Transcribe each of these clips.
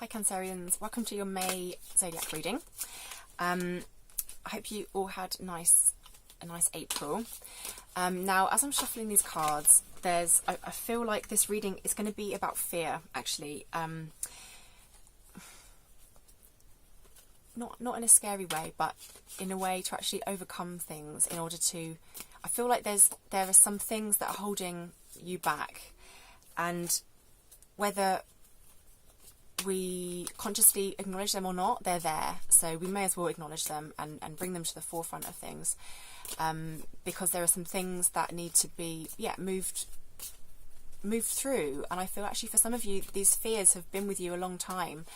Hi Cancerians, welcome to your May zodiac reading. I hope you all had a nice April. Now, as I'm shuffling these cards, I feel like this reading is going to be about fear, actually. Not in a scary way, but in a way to actually overcome things in order to... I feel like there are some things that are holding you back, and whether we consciously acknowledge them or not, they're there. So we may as well acknowledge them and bring them to the forefront of things, because there are some things that need to be moved through. And I feel actually for some of you, these fears have been with you a long time,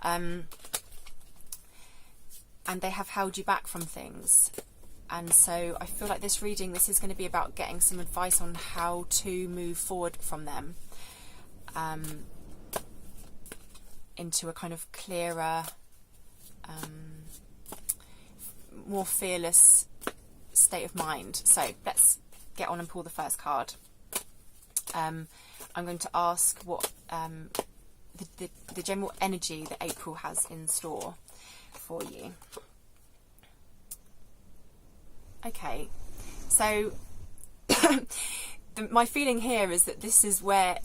and they have held you back from things. And so I feel like this reading, this is going to be about getting some advice on how to move forward from them, into a kind of clearer, more fearless state of mind. So let's get on and pull the first card. I'm going to ask what the general energy that April has in store for you. Okay, so my feeling here is that this is where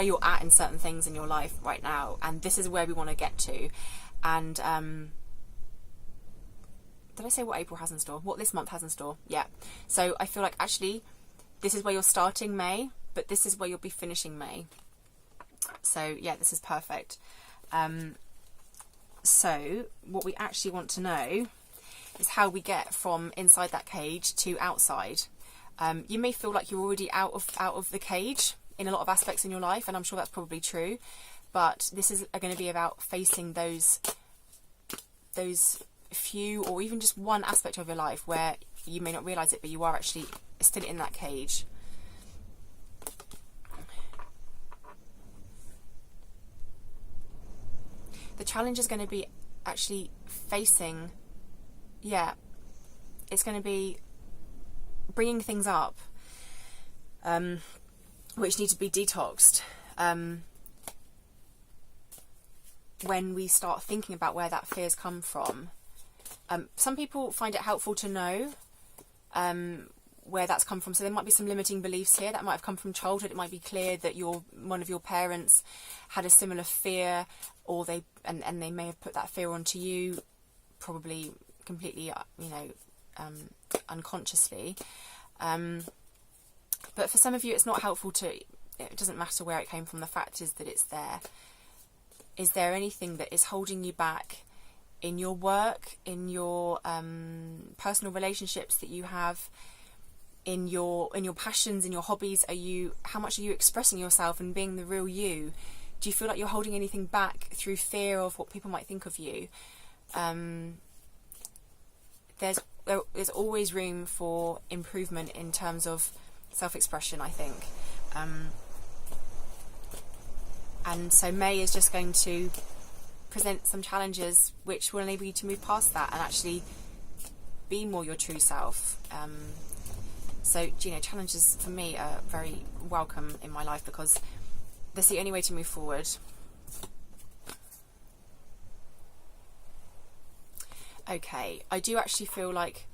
you're at in certain things in your life right now, and this is where we want to get to. And did I say what April has in store? What this month has in store? Yeah. So I feel like actually this is where you're starting May, but this is where you'll be finishing May. So yeah, this is perfect. So what we actually want to know is how we get from inside that cage to outside. You may feel like you're already out of the cage in a lot of aspects in your life, and I'm sure that's probably true. But this is going to be about facing those few, or even just one aspect of your life where you may not realise it, but you are actually still in that cage. The challenge is going to be actually facing, it's going to be bringing things up, which need to be detoxed, when we start thinking about where that fears come from. Some people find it helpful to know where that's come from. So there might be some limiting beliefs here that might have come from childhood. It might be clear that one of your parents had a similar fear, or they may have put that fear onto you, probably completely, unconsciously. But for some of you, it's not helpful it doesn't matter where it came from. The fact is that it's there. Is there anything that is holding you back in your work, in your personal relationships that you have, in your passions, in your hobbies? How much are you expressing yourself and being the real you? Do you feel like you're holding anything back through fear of what people might think of you? There's always room for improvement in terms of self-expression, I think. And so May is just going to present some challenges which will enable you to move past that and actually be more your true self. So, challenges for me are very welcome in my life, because that's the only way to move forward. Okay, I do actually feel like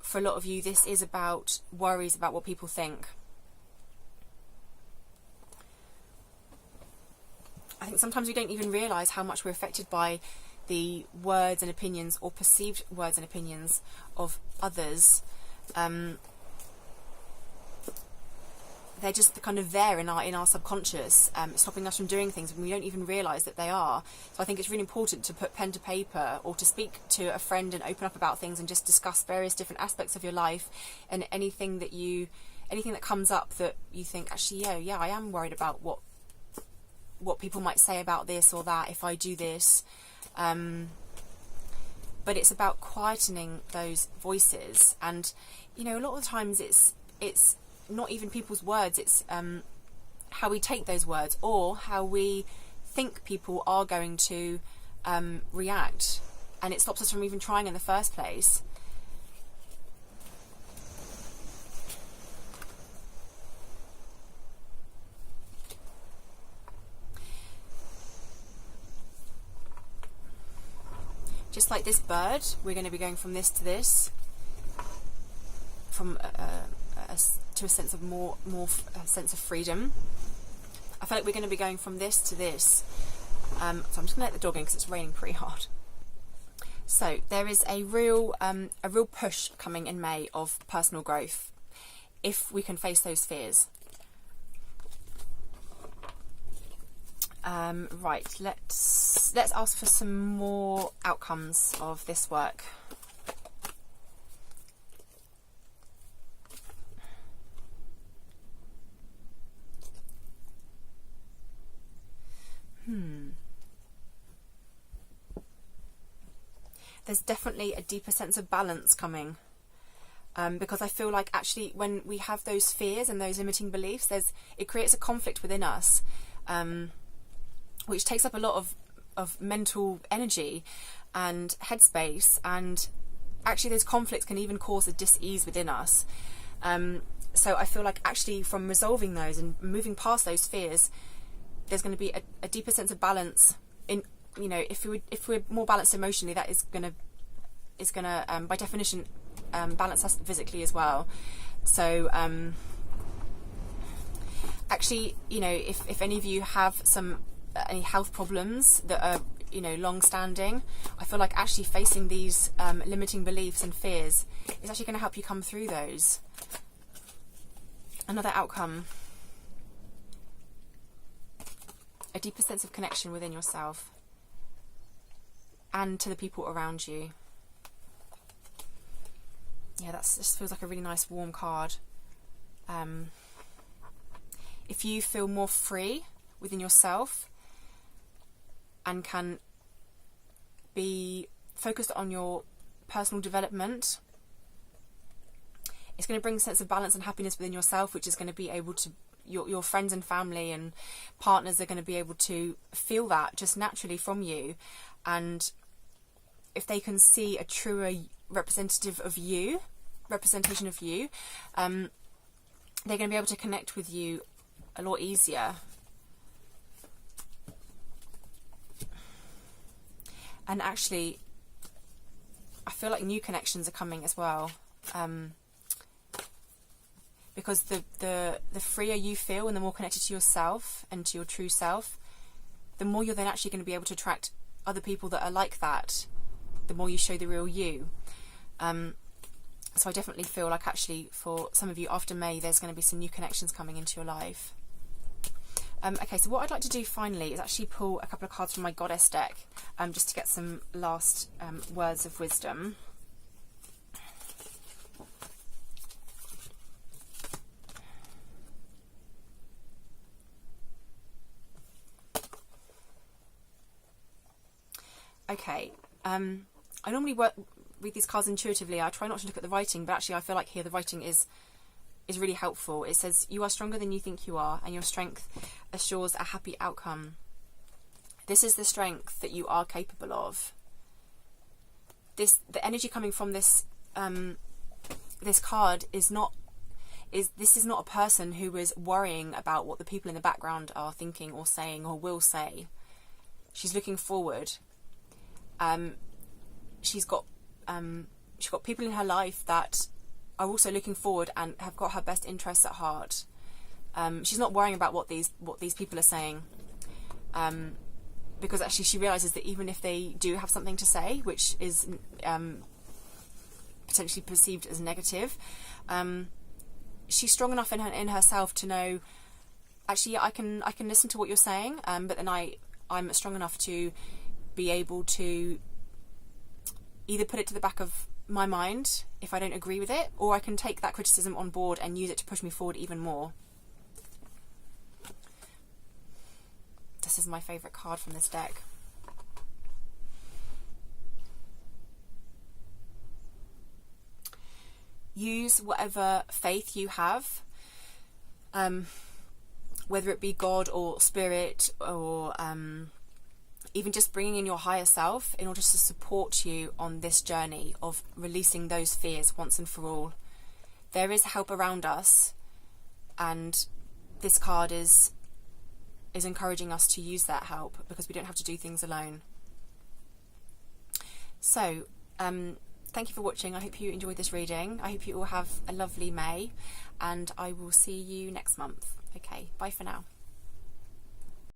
for a lot of you this is about worries about what people think. I think sometimes we don't even realise how much we're affected by the words and opinions, or perceived words and opinions, of others. They're just kind of there in our subconscious, stopping us from doing things when we don't even realise that they are. So I think it's really important to put pen to paper, or to speak to a friend and open up about things and just discuss various different aspects of your life, and anything that comes up that you think, actually, I am worried about what people might say about this or that if I do this. But it's about quietening those voices, and a lot of the times it's not even people's words, it's how we take those words, or how we think people are going to react, and it stops us from even trying in the first place. just like this bird, we're going to be going from this to this, from to a sense of more a sense of freedom. I feel like we're going to be going from this to this. So I'm just going to let the dog in because it's raining pretty hard. So there is a real push coming in May of personal growth, if we can face those fears. Right, let's ask for some more outcomes of this work. There's definitely a deeper sense of balance coming, because I feel like actually when we have those fears and those limiting beliefs, it creates a conflict within us, which takes up a lot of mental energy and headspace, and actually those conflicts can even cause a dis-ease within us. So I feel like actually from resolving those and moving past those fears, there's going to be a deeper sense of balance in, you know, if we're more balanced emotionally, that is gonna by definition balance us physically as well. So actually, you know, if any of you have any health problems that are, you know, long-standing, I feel like actually facing these limiting beliefs and fears is actually going to help you come through those. Another outcome: a deeper sense of connection within yourself and to the people around you. Yeah, this feels like a really nice warm card. If you feel more free within yourself and can be focused on your personal development, it's going to bring a sense of balance and happiness within yourself, which is going to be able to, your friends and family and partners are going to be able to feel that just naturally from you. And if they can see a truer representation of you, they're going to be able to connect with you a lot easier. And actually, I feel like new connections are coming as well, because the freer you feel and the more connected to yourself and to your true self, the more you're then actually going to be able to attract other people that are like that, the more you show the real you. So I definitely feel like actually for some of you after May, there's going to be some new connections coming into your life. Okay, so what I'd like to do finally is actually pull a couple of cards from my Goddess deck, just to get some last words of wisdom. Okay, I normally read these cards intuitively. I try not to look at the writing, but actually I feel like here the writing is really helpful. It says, "You are stronger than you think you are, and your strength assures a happy outcome." This is the strength that you are capable of. The energy coming from this this card is not a person who is worrying about what the people in the background are thinking or saying or will say. She's looking forward. She's got people in her life that are also looking forward and have got her best interests at heart. She's not worrying about what these people are saying, because actually she realizes that even if they do have something to say, which is potentially perceived as negative, she's strong enough in herself to know, actually, I can listen to what you're saying, but then I'm strong enough to be able to either put it to the back of my mind if I don't agree with it, or I can take that criticism on board and use it to push me forward even more. This is my favourite card from this deck. Use whatever faith you have, whether it be God or spirit or even just bringing in your higher self in order to support you on this journey of releasing those fears once and for all. There is help around us, and this card is encouraging us to use that help, because we don't have to do things alone. So, thank you for watching. I hope you enjoyed this reading. I hope you all have a lovely May, and I will see you next month. Okay, bye for now.